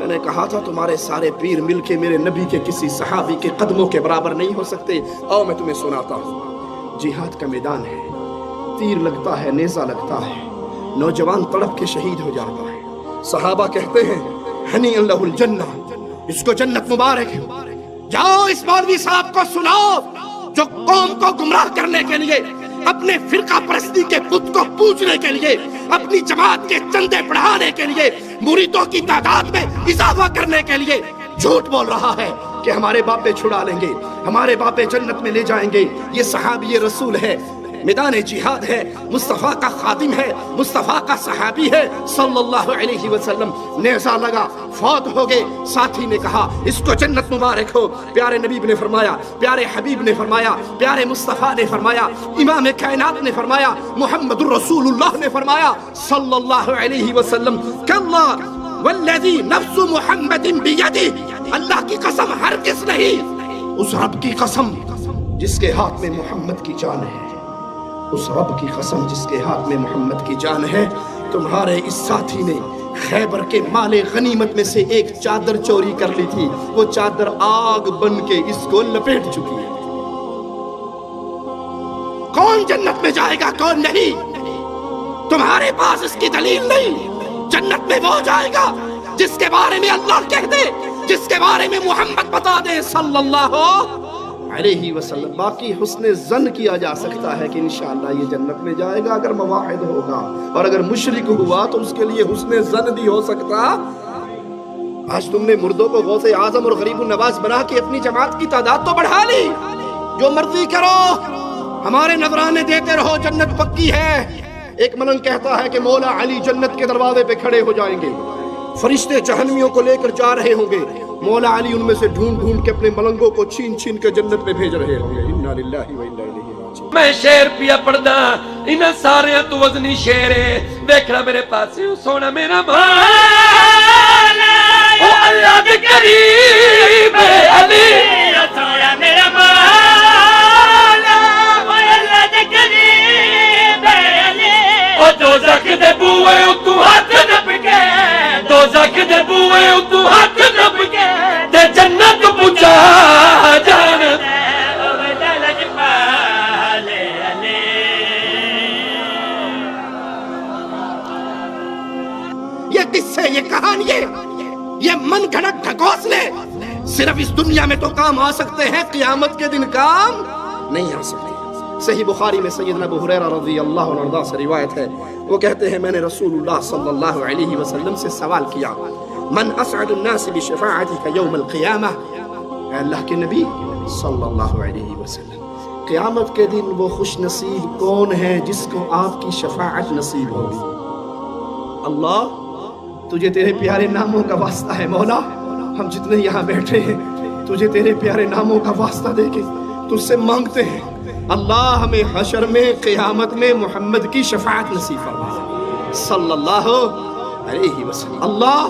میں نے کہا تھا تمہارے سارے پیر مل کے میرے نبی کے کسی صحابی کے قدموں کے برابر نہیں ہو سکتے. آؤ میں تمہیں سناتا ہوں. جہاد کا میدان ہے، تیر لگتا ہے، نیزہ لگتا ہے، نوجوان تڑپ کے شہید ہو جاتا ہے. صحابہ کہتے ہیں ہنی اللہ الجنہ، اس کو جنت مبارک ہے. جاؤ اس مولوی صاحب کو سناؤ جو قوم کو گمراہ کرنے کے لیے، اپنے فرقہ پرستی کے بت کو پوجنے کے لیے، اپنی جماعت کے چندے بڑھانے کے لیے، مریدوں کی تعداد میں اضافہ کرنے کے لیے جھوٹ بول رہا ہے کہ ہمارے باپے چھڑا لیں گے، ہمارے باپے جنت میں لے جائیں گے. یہ صحابی رسول ہے، میدان جہاد ہے، مصطفیٰ کا خادم ہے، مصطفیٰ کا صحابی ہے صلی اللہ علیہ وسلم. نیزہ لگا، فوت ہو گئے. ساتھی نے کہا اس کو جنت مبارک ہو. پیارے نبی نے فرمایا، پیارے حبیب نے فرمایا، پیارے مصطفیٰ نے فرمایا، امام کائنات نے فرمایا، محمد الرسول اللہ نے فرمایا صلی اللہ علیہ وسلم، کلا والذی نفس محمد بیدہ، اللہ کی قسم ہرگز نہیں، اس رب کی قسم جس کے ہاتھ میں محمد کی جان ہے، اس رب کی قسم جس کے ہاتھ میں محمد کی جان ہے، تمہارے اس ساتھی نے خیبر کے مال غنیمت میں سے ایک چادر چوری کر لی تھی. وہ چادر آگ بن کے اس کو لپیٹ چکی ہے. کون جنت میں جائے گا کون نہیں، تمہارے پاس اس کی دلیل نہیں. جنت میں وہ جائے گا جس کے بارے میں اللہ کہہ دے، جس کے بارے میں محمد بتا دے صلی اللہ علیہ وسلم. باقی حسن ظن کیا جا سکتا ہے کہ انشاءاللہ یہ جنت میں جائے گا اگر مواحد ہوگا، اور اگر مشرک ہوا تو اس کے لیے حسن ظن بھی ہو سکتا. آج تم نے مردوں کو غوث اعظم اور غریب النواز بنا کے اپنی جماعت کی تعداد تو بڑھا لی. جو مرضی کرو، ہمارے نذرانے دیتے رہو، جنت پکی ہے. ایک ملنگ کہتا ہے کہ مولا علی جنت کے دروازے پہ کھڑے ہو جائیں گے، فرشتے جہنمیوں کو لے کر جا رہے ہوں گے، مولا علی ان میں سے ڈھونڈ ڈھونڈ کے اپنے ملنگوں کو چھین چھین کے جنت میں بھیج رہے ہوں گے. انا للہ و انا الیہ راجعون. میں شیر پیا پڑھدا انہاں سارے تو وزنی شیر ہے. دیکھنا میرے پاس سونا میرا مولا، او اللہ دے قریب علی، سونا میرا مولا، او اللہ دے قریب علی. او دوزخ دے بوئے تو ہاتھ دب کے، دوزخ دے بوئے تو ہاتھ دب کے، تے جنت پہنچا جان دے. یہ قصے، یہ کہانیاں، یہ من گھڑت ڈھکوسلے صرف اس دنیا میں تو کام آ سکتے ہیں، قیامت کے دن کام نہیں آ سکتے. صحیح بخاری میں سیدنا ابو ہریرہ رضی اللہ عنہ سے روایت ہے، وہ کہتے ہیں میں نے رسول اللہ صلی اللہ علیہ وسلم سے سوال کیا، من اسعد الناس بشفاعتك یوم القیامہ، اے اللہ کے نبی صلی اللہ علیہ وسلم، قیامت کے دن وہ خوش نصیب کون ہے جس کو آپ کی شفاعت نصیب ہوگی؟ اللہ تجھے تیرے پیارے ناموں کا واسطہ ہے مولا، ہم جتنے یہاں بیٹھے ہیں تجھے تیرے پیارے ناموں کا واسطہ دے کے تجھ سے مانگتے ہیں، اللہ ہمیں حشر میں قیامت میں محمد کی شفاعت نصیب فرما صلی اللہ علیہ وسلم. اللہ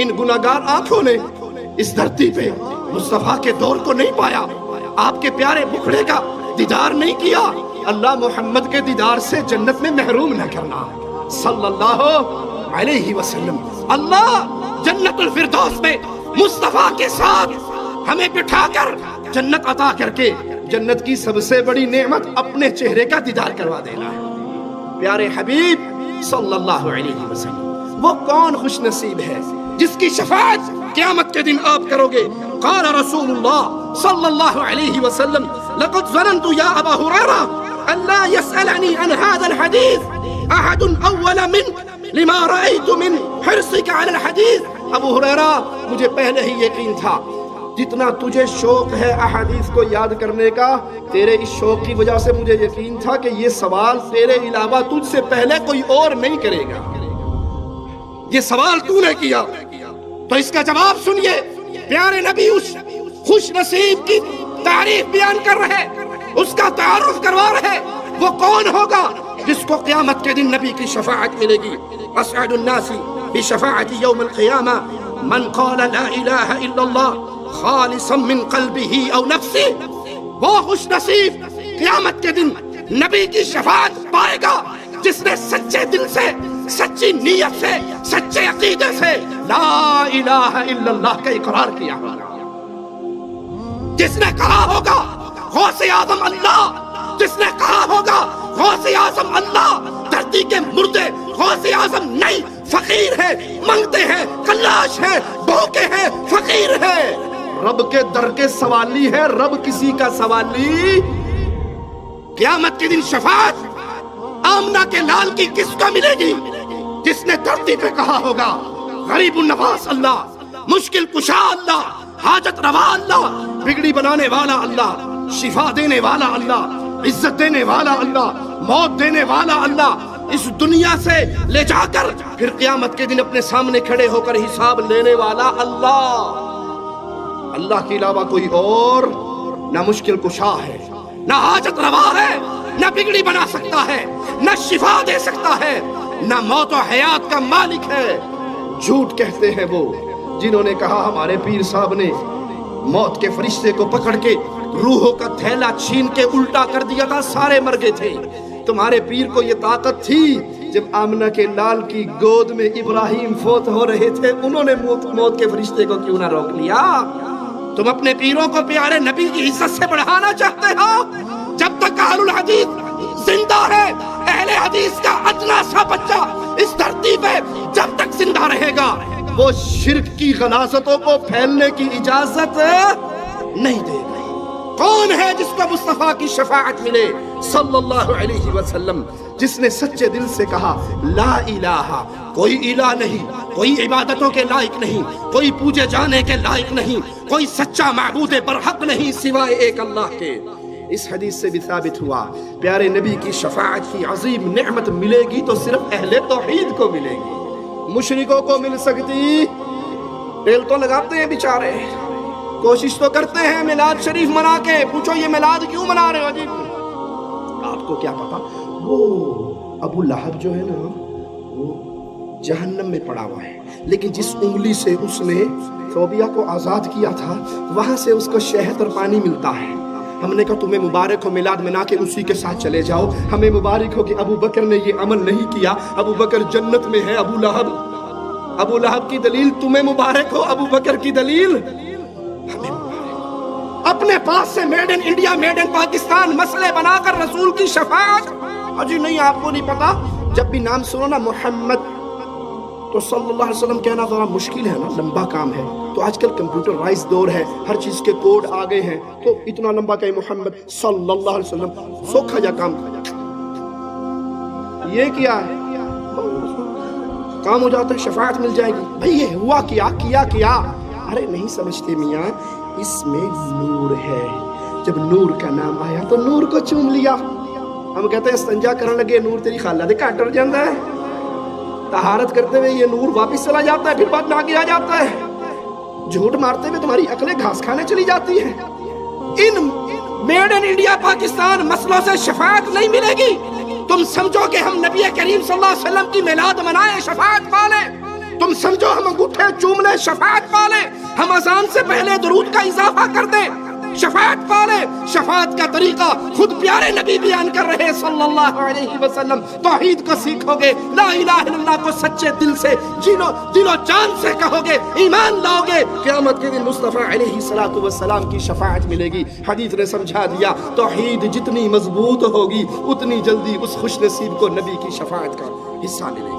ان گناہگار آنکھوں نے اس دھرتی پہ مصطفیٰ کے دور کو نہیں پایا، آپ کے پیارے مکھڑے کا دیدار نہیں کیا. اللہ محمد کے دیدار سے جنت میں محروم نہ کرنا صلی اللہ علیہ وسلم. اللہ جنت الفردوس میں مصطفیٰ کے ساتھ ہمیں بٹھا کر جنت عطا کر کے جنت کی سب سے بڑی نعمت اپنے چہرے کا دیدار کروا دینا ہے. پیارے حبیب صلی اللہ علیہ وسلم، وہ کون خوش نصیب ہے جس کی شفاعت قیامت کے دن آپ کرو گے؟ قال رسول اللہ صلی اللہ علیہ وسلم لقد ظننت یا ابا ہریرہ ان لا يسألني عن هذا الحديث احد اول من لما رأيت من حرصك على الحديث. ابو ہریرہ مجھے پہلے ہی یقین تھا، جتنا تجھے شوق ہے احادیث کو یاد کرنے کا، تیرے اس شوق کی وجہ سے مجھے یقین تھا کہ یہ سوال تیرے علاوہ تجھ سے پہلے کوئی اور نہیں کرے گا. یہ سوال تو نے کیا تو اس کا جواب سنیے. پیارے نبی اس خوش نصیب کی تعریف بیان کر رہے، اس کا تعارف کروا رہے. وہ کون ہوگا جس کو قیامت کے دن نبی کی شفاعت ملے گی؟ اسعد الناس بشفاعت یوم القیامہ من قال لا الہ الا اللہ خالصا من قلبه او نفسه. وہ خوش نصیب قیامت کے دن نبی کی شفاعت پائے گا جس نے سچے دل سے، سچی نیت سے، سچے عقیدے سے لا الہ الا اللہ کا اقرار کیا ہوگا، جس نے کہا ہوگا غوث اعظم اللہ، جس نے کہا ہوگا غوث اعظم اللہ، دھرتی کے مردے غوث اعظم نہیں، فقیر ہے، منگتے ہیں، کلاش ہے، بھوکے ہیں، فقیر ہے، رب کے در کے سوالی ہے، رب کسی کا سوالی۔ قیامت کے دن شفاعت آمنہ کے لال کی کس کو ملے گی؟ جس نے دھرتی پہ کہا ہوگا غریب النواز اللہ، مشکل کشا اللہ، حاجت روا اللہ، بگڑی بنانے والا اللہ، شفا دینے والا اللہ، عزت دینے والا اللہ، موت دینے والا اللہ، اس دنیا سے لے جا کر پھر قیامت کے دن اپنے سامنے کھڑے ہو کر حساب لینے والا اللہ۔ اللہ کے علاوہ کوئی اور نہ مشکل کشا ہے، نہ حاجت روا ہے، نہ بگڑی بنا سکتا ہے، نہ شفا دے سکتا ہے، نہ موت و حیات کا مالک ہے۔ جھوٹ کہتے ہیں وہ جنہوں نے کہا ہمارے پیر صاحب نے موت کے فرشتے کو پکڑ کے روحوں کا تھیلا چھین کے الٹا کر دیا تھا، سارے مر گئے تھے۔ تمہارے پیر کو یہ طاقت تھی، جب آمنہ کے لال کی گود میں ابراہیم فوت ہو رہے تھے، انہوں نے موت کے فرشتے کو کیوں نہ روک لیا؟ تم اپنے پیروں کو پیارے نبی کی عزت سے بڑھانا چاہتے ہو؟ جب تک اہل الحدیث زندہ ہے، اہل حدیث کا ادنا سا بچہ اس دھرتی پہ جب تک زندہ رہے گا، وہ شرک کی غلاظتوں کو پھیلنے کی اجازت نہیں دے گا۔ کون ہے جس کو مصطفیٰ کی شفاعت ملے صلی اللہ علیہ وسلم، جس نے سچے دل سے کہا لا الہ، کوئی الہ نہیں، کوئی عبادتوں کے لائق نہیں، کوئی پوجے جانے کے لائق نہیں، کوئی سچا معبود برحق نہیں سوائے ایک اللہ کے۔ اس حدیث سے بھی ثابت ہوا پیارے نبی کی شفاعت کی عظیم نعمت ملے گی تو صرف اہل توحید کو ملے گی، مشرکوں کو مل سکتی؟ ٹیل تو لگاتے ہیں بیچارے، کوشش تو کرتے ہیں میلاد شریف منا کے، پوچھو یہ میلاد کیوں منا رہے ہو جی؟ آپ کو کیا پتا، وہ ابو لہب جو ہے نا وہ جہنم میں پڑا ہوا ہے، لیکن جس انگلی سے اس نے فوبیا کو آزاد کیا تھا وہاں سے اس کو شہد اور پانی ملتا ہے۔ ہم نے کہا تمہیں مبارک ہو، میلاد منا کے اسی کے ساتھ چلے جاؤ، ہمیں مبارک ہو کہ ابو بکر نے یہ عمل نہیں کیا، ابو بکر جنت میں ہے، ابو لہب کی دلیل تمہیں مبارک ہو، ابو بکر کی دلیل ہمیں مبارک۔ اپنے پاس سے made in India, made in Pakistan مسئلے بنا کر رسول کی شفاعت، جی نہیں آپ کو نہیں پتا، جب بھی نام سنو نا محمد تو صلی اللہ علیہ وسلم کہنا ذرا مشکل ہے نا، لمبا کام ہے، تو آج کل کمپیوٹرائز دور ہے، ہر چیز کے کوڈ آ گئے ہیں، تو اتنا لمبا کہ محمد صلی اللہ علیہ وسلم سوکھا جا کام، یہ کیا ہے کام ہو جاتا ہے، شفاعت مل جائے گی۔ بھئی یہ ہوا کیا؟ ارے نہیں سمجھتے میاں، اس میں نور ہے، جب نور کا نام آیا تو نور کو چوم لیا۔ ہم کہتے ہیں استنجا کرنے لگے، نور تیری خالہ دے کٹ ٹر جاتا ہے، طہارت کرتے ہوئے یہ نور واپس چلا جاتا ہے، پھر بعد میں آگے آ جاتا ہے، جھوٹ مارتے ہوئے تمہاری عقلیں گھاس کھانے چلی جاتی ہیں۔ ان میڈ ان انڈیا پاکستان مسئلوں سے شفاعت نہیں ملے گی۔ تم سمجھو کہ ہم نبی کریم صلی اللہ علیہ وسلم کی میلاد منائے، شفاعت پالے، تم سمجھو ہم انگوٹھے چوم لیں، شفاعت پالے، ہم اذان سے پہلے درود کا اضافہ کر دیں، شفاعت پالے۔ شفاعت کا طریقہ خود پیارے نبی بیان کر رہے صلی اللہ علیہ وسلم۔ توحید کو سیکھو گے، لا الہ الا اللہ کو سچے دل سے دل و جان سے کہو گے، ایمان لاؤ گے، قیامت کے دن مصطفیٰ علیہ السلام کی شفاعت ملے گی۔ حدیث نے سمجھا دیا توحید جتنی مضبوط ہوگی اتنی جلدی اس خوش نصیب کو نبی کی شفاعت کا حصہ ملے گا۔